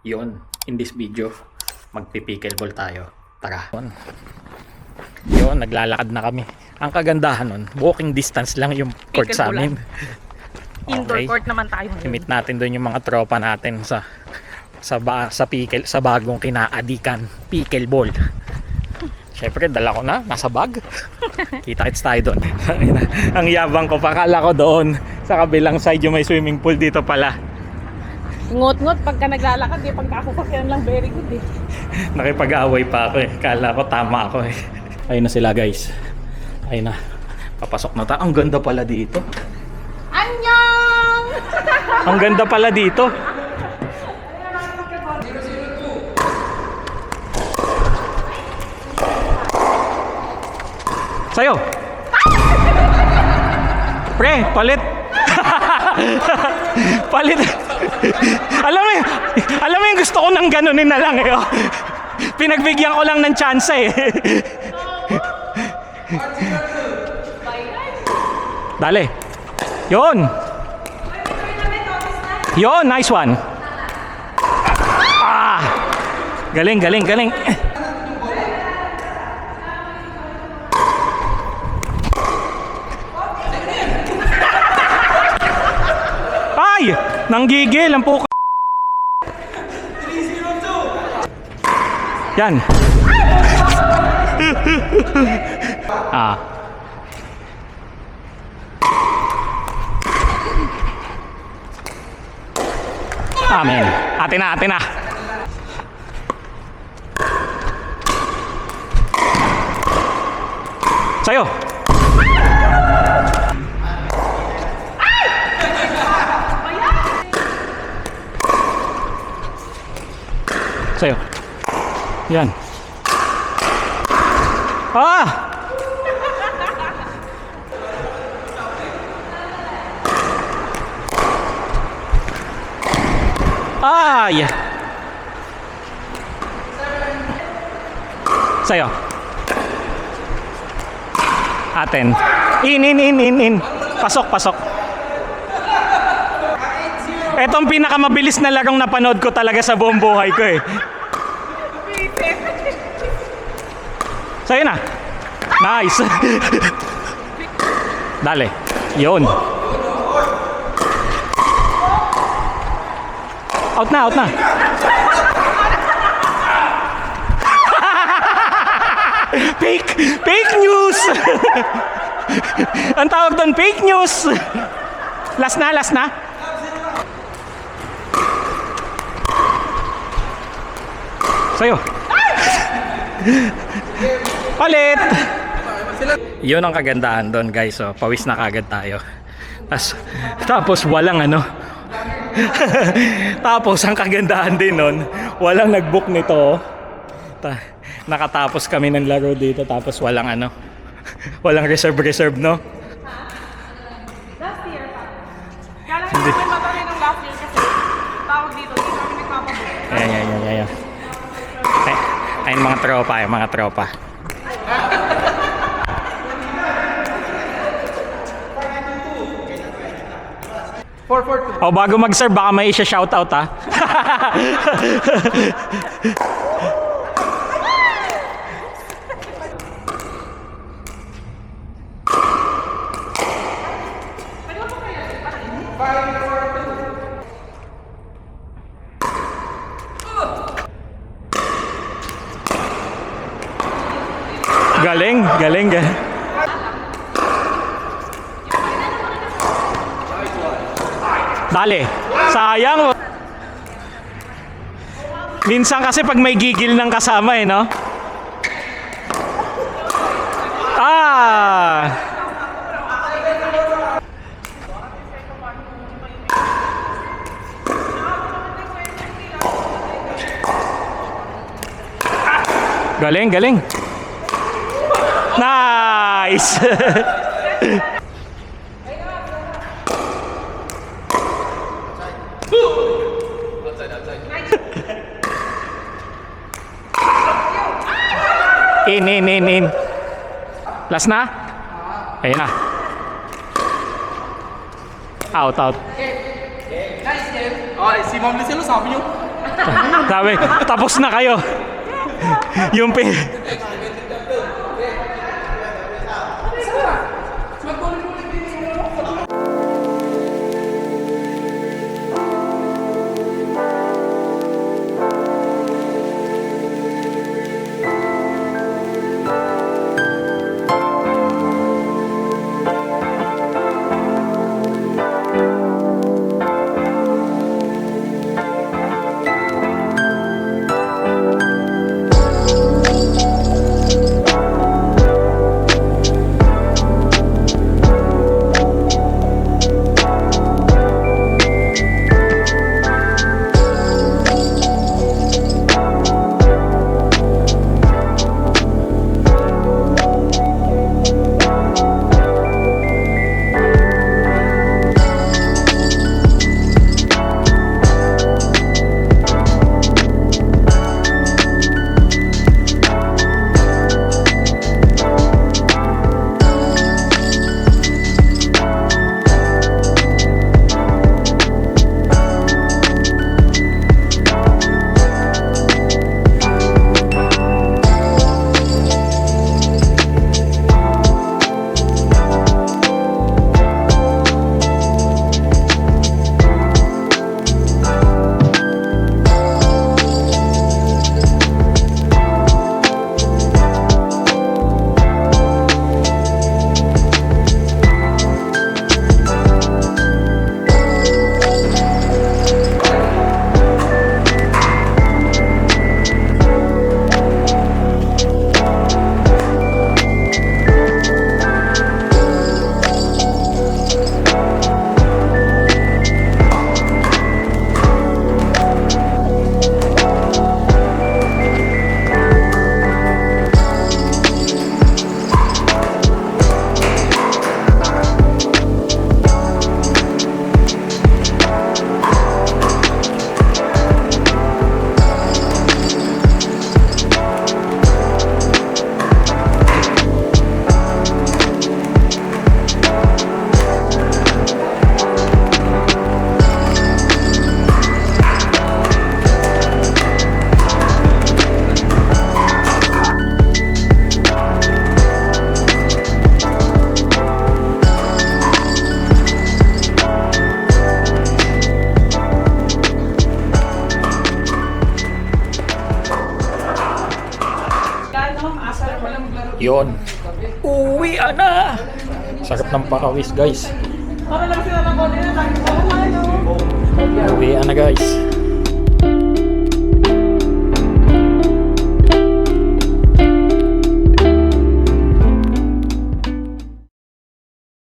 Yun, in this video, magpipickleball tayo. Tara. Yun, naglalakad na kami. Ang kagandahan nun, walking distance lang yung court sa amin. Indoor court naman tayo. I-meet natin doon yung mga tropa natin sa bagong kinaadikan, pickleball. Syempre, dala ko na, nasa bag. Kita-kits tayo doon. Ang yabang ko, pakala ko doon sa kabilang side yung may swimming pool, dito pala. Ngot-ngot pagka naglalakad, eh, pagka ako sakyan lang, very good eh. Nakipag-away pa ako eh. Kala ko tama ako eh. Ayun na sila guys. Ayun na. Papasok na tayo. Ang ganda pala dito. Annyeong! Ang ganda pala dito. Sa'yo. Pre, palit. Palit. Alam mo yung gusto ko nang ganunin na lang eh. Oh. Pinagbigyan ko lang ng chance eh. Dale. Yun. Yun, nice one. Ah. Galing. Ay! Nanggigil ang puka. Yan. Ah. Amen. Atin na. Sa'yo. Sa'yo. Yan. Ah! Ay! Sa'yo. Atin. In. Pasok. Etong pinakamabilis na larong napanood ko talaga sa buong buhay ko eh. Sa'yo na. Nice. Dale. Yun. Out na. Fake news. Ang tawag doon, fake news. Last na. Sa'yo. Palit. Yun ang kagandahan doon guys. So, pawis na kagad tayo. Tapos walang ano. Tapos ang kagandahan din nun, walang nag-book nito. Nakatapos kami ng laro dito tapos walang ano. Walang reserve no? Last year pa. Kaya lang namin matarin ng last year kasi tawag dito kami nagpapabook. Ayan. Ayun mga tropa. Oh, bago mag-serve baka may isa-shoutout ha. Galing. Dale. Sayang. Minsan kasi pag may gigil ng kasama eh, no? Ah! Galing. Nice! In. Last na? Ayun na. Out. Nice game. Si Ma'am Lucille, sabi niyo. Sabi, tapos na kayo. Yung pin... Yon. Uwi na. Sarap ng pakawis, guys. Para lang sila ng konti na tayo. Uwi na, guys.